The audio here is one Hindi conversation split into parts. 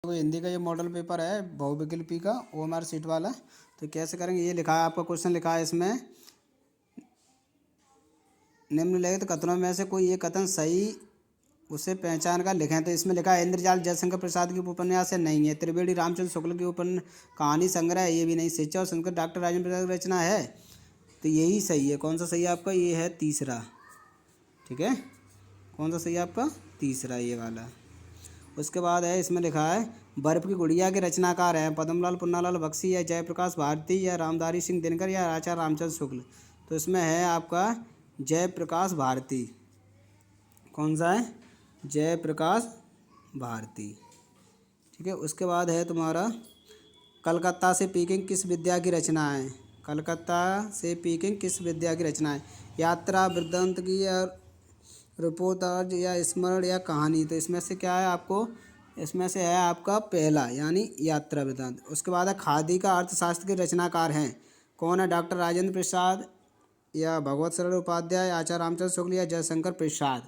तो हिंदी का ये मॉडल पेपर है बहुविकल्पी का ओएमआर सीट वाला। तो कैसे करेंगे, ये लिखा है आपका क्वेश्चन लिखा है इसमें, निम्नलिखित कथनों में से कोई एक कथन सही उसे पहचान कर लिखें। तो इसमें लिखा है इंद्रजाल जयशंकर प्रसाद की उपन्यास है, नहीं है। त्रिवेणी रामचंद्र शुक्ल की कहानी संग्रह है, ये भी नहीं। शिक्षा और संस्कृत डॉक्टर राजेंद्र प्रसाद की रचना है, तो यही सही है। कौन सा सही है आपका, ये है तीसरा। ठीक है, कौन सा सही है आपका, तीसरा ये वाला। उसके बाद है इसमें लिखा है बर्फ की गुड़िया के रचनाकार हैं पद्मलाल पुन्नालाल बख्शी या जयप्रकाश भारती या रामधारी सिंह दिनकर या आचार्य रामचंद्र शुक्ल। तो इसमें है आपका जयप्रकाश भारती। कौन सा है, जयप्रकाश भारती। ठीक है, उसके बाद है तुम्हारा कलकत्ता से पीकिंग किस विद्या की रचना है। कलकत्ता से पीकिंग किस विद्या की रचना है, यात्रा, वृत्तांत की या रिपोर्टाज या स्मरण या कहानी। तो इसमें से क्या है आपको, इसमें से है आपका पहला यानी यात्रा वृत्तांत। उसके बाद है खादी का अर्थशास्त्र के रचनाकार हैं, कौन है, डॉक्टर राजेंद्र प्रसाद या भगवत सरल उपाध्याय, आचार्य रामचंद्र शुक्ल या जयशंकर प्रसाद।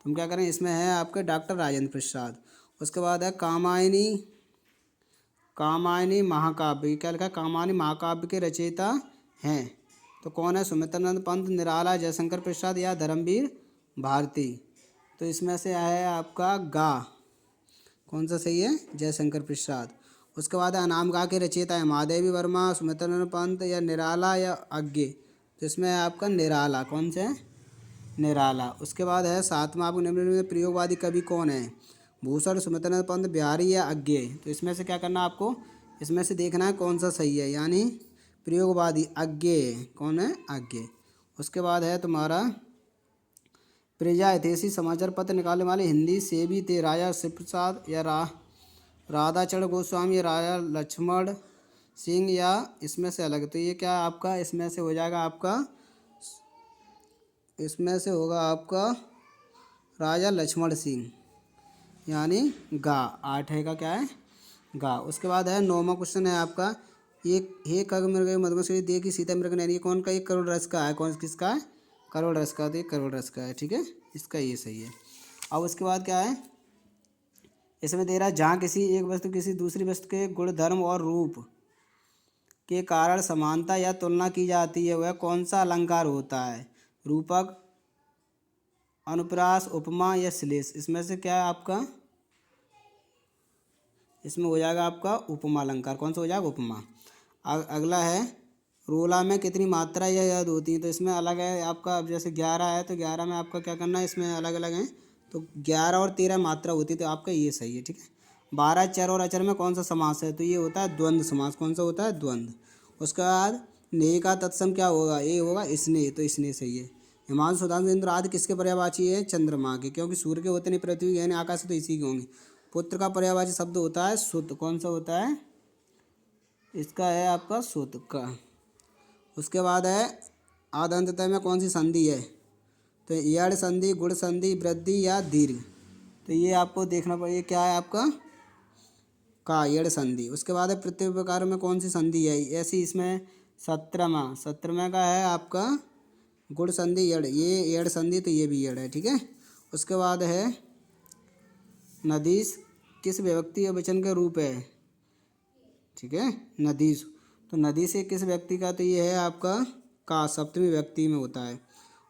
तुम क्या करें, इसमें है आपके डॉक्टर राजेंद्र प्रसाद। उसके बाद है कामायनी, कामायनी महाकाव्य, क्या लिखा है, कामायनी महाकाव्य के रचयिता हैं, तो कौन है, सुमित्रानंद पंत, निराला, जयशंकर प्रसाद या धर्मवीर भारती। तो इसमें से है आपका गा, कौन सा सही है, जयशंकर प्रसाद। उसके बाद है अनाम गा के रचयिता है महादेवी वर्मा, सुमित्रानंद पंत या निराला या आज्ञे। तो इसमें है आपका निराला, कौन सा है, निराला। उसके बाद है सातवां आपको निम्नलिखित में प्रयोगवादी कवि कौन है, भूषण, सुमित्रानंद पंत, बिहारी या आज्ञे। तो इसमें से क्या करना आपको, इसमें से देखना है कौन सा सही है, यानी प्रयोगवादी आज्ञे, कौन है, आज्ञे। उसके बाद है तुम्हारा प्रजा हितैषी समाचार पत्र निकालने वाले हिंदी से भी थे, राजा शिवप्रसाद या राधाचरण गोस्वामी या राजा लक्ष्मण सिंह या इसमें से अलग। तो ये क्या आपका, इसमें से हो जाएगा आपका, इसमें से होगा आपका राजा लक्ष्मण सिंह, यानी गा। आठ है का क्या है, गा। उसके बाद है नौवां क्वेश्चन है आपका, एक हे खग मृग मधुमक्खी दे की सीता मृग नैनी, कौन का, एक करोड़ रस का है, कौन किसका है, करोड़ रस का। तो एक करोड़ रस का है, ठीक है, इसका ये सही है। अब उसके बाद क्या है, इसमें दे रहा है जहाँ किसी एक वस्तु किसी दूसरी वस्तु के गुण धर्म और रूप के कारण समानता या तुलना की जाती है, वह कौन सा अलंकार होता है, रूपक, अनुप्रास, उपमा या श्लेष। इसमें से क्या है आपका, इसमें हो जाएगा आपका उपमा अलंकार। कौन सा हो जाएगा, उपमा। अगला है रोला में कितनी मात्रा या याद होती है। तो इसमें अलग है आपका, अब जैसे 11 है तो 11 में आपका क्या करना है, इसमें अलग अलग हैं, तो 11 और 13 मात्रा होती है, तो आपका ये सही है। ठीक है, 12 चर और अचर में कौन सा समास है, तो ये होता है द्वंद्व समास। कौन सा होता है, द्वंद्व। उसके बाद नेह का तत्सम क्या होगा, ये होगा स्नेह, तो स्नेह सही है। हिमांशु, सुधांशु, इंद्र आदि किसके पर्यायवाची है, चंद्रमा के, क्योंकि सूर्य के होते नहीं, पृथ्वी के यानी आकाश, तो इसी के होंगे। पुत्र का पर्यायवाची शब्द होता है सुत, कौन सा होता है, इसका है आपका सुत का। उसके बाद है आदंततय में कौन सी संधि है, तो यड़ संधि, गुण संधि, वृद्धि या दीर्घ। तो ये आपको देखना पड़ेगा, क्या है आपका, का, यड़ संधि। उसके बाद है प्रत्येक प्रकार में कौन सी संधि है, ऐसी इसमें 17वां का है आपका गुण संधि यड़, ये यड़ संधि, तो ये भी यड़ है। ठीक है, उसके बाद है नदीस किस व्यक्ति या वचन का रूप है, ठीक है, नदीस। तो नदी से किस व्यक्ति का, तो ये है आपका का, सप्तमी व्यक्ति में होता है।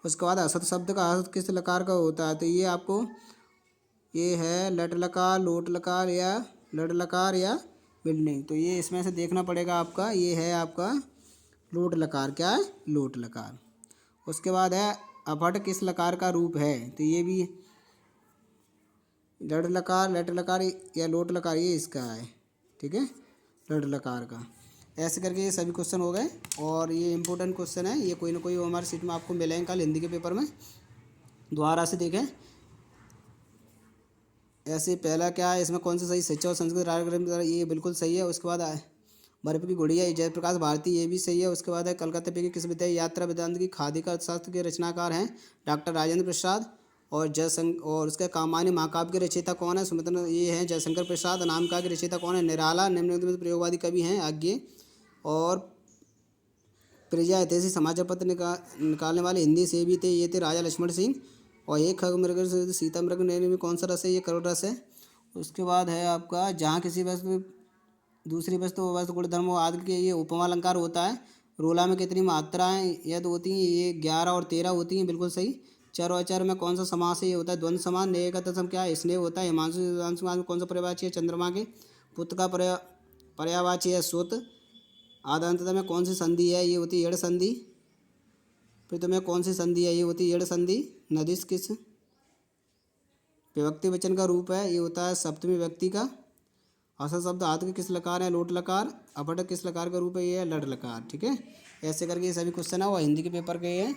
उसके बाद असत शब्द का असत किस लकार का होता है, तो ये आपको, ये है लट लकार, लोट लकार या लड लकार या बिल्डिंग। तो ये इसमें से देखना पड़ेगा आपका, ये है आपका लोट लकार, क्या है, लोट लकार। उसके बाद है अपठ किस लकार का रूप है, तो ये भी लड लकार, लट लकार या लोट लकार, ये इसका है। ठीक है, लड लकार का। ऐसे करके ये सभी क्वेश्चन हो गए, और ये इंपॉर्टेंट क्वेश्चन है, ये कोई ना कोई हमारे सीट में आपको मिलेंगे कल हिंदी के पेपर में, दोबारा से देखें। ऐसे पहला क्या है, इसमें कौन सा सही, शिक्षा और संस्कृत कार्यक्रम, ये बिल्कुल सही है। उसके बाद बर्फ की गुड़िया जयप्रकाश भारती, ये भी सही है। उसके बाद है कलकत्ता पे किस विद्या यात्रा वेदांत की खादी का अर्थशास्त्र के रचनाकार हैं डॉक्टर राजेंद्र प्रसाद, और और उसके कामायनी महाकाव्य के रचयिता कौन है, सुमित्र, ये हैं जयशंकर प्रसाद। अनामिका के रचयिता कौन है, निराला। निम्नलिखित में प्रयोगवादी कवि हैं आज्ञे और प्रजा हितैषी समाचार पत्र निकालने वाले हिंदी से भी थे, ये थे राजा लक्ष्मण सिंह। और एक खग मृग सीता मृग नैनी में कौन सा रस है, ये करोड़ रस है। उसके बाद है आपका जहाँ किसी वस्तु दूसरी वस्तु वस्तु गुणधर्म आदि के ये उपमा अलंकार होता है। रोला में कितनी मात्राएं यद होती हैं? ये 11 और 13 होती हैं, बिल्कुल सही। चर और अचर में कौन सा समास है? ये होता है द्वंद्व समास। नेय का तत्सम क्या है? स्नेह होता है। हिमांशु हिमांशु में कौन सा पर्यायवाची है? चंद्रमा के। पुत्र का पर्यायवाची है सुत। आदंतता में कौन सी संधि है? ये होती है एड़ संधि। फिर तुम्हें कौन सी संधि है? ये होती है एड़ संधि। नदिस किस विभक्ति वचन का रूप है? ये होता है सप्तमी व्यक्ति का। असल शब्द आदि के किस लकार है? लोट लकार। अपठक किस लकार का रूप है? ये है लट लकार। ठीक है, ऐसे करके ये सभी क्वेश्चन है वो हिंदी के पेपर के हैं।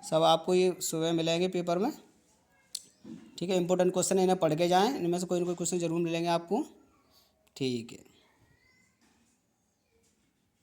सब आपको ये सुबह मिलेंगे पेपर में। ठीक है, इंपॉर्टेंट क्वेश्चन है, इन्हें पढ़ के जाएं। इनमें से कोई ना कोई क्वेश्चन जरूर मिलेंगे आपको। ठीक है।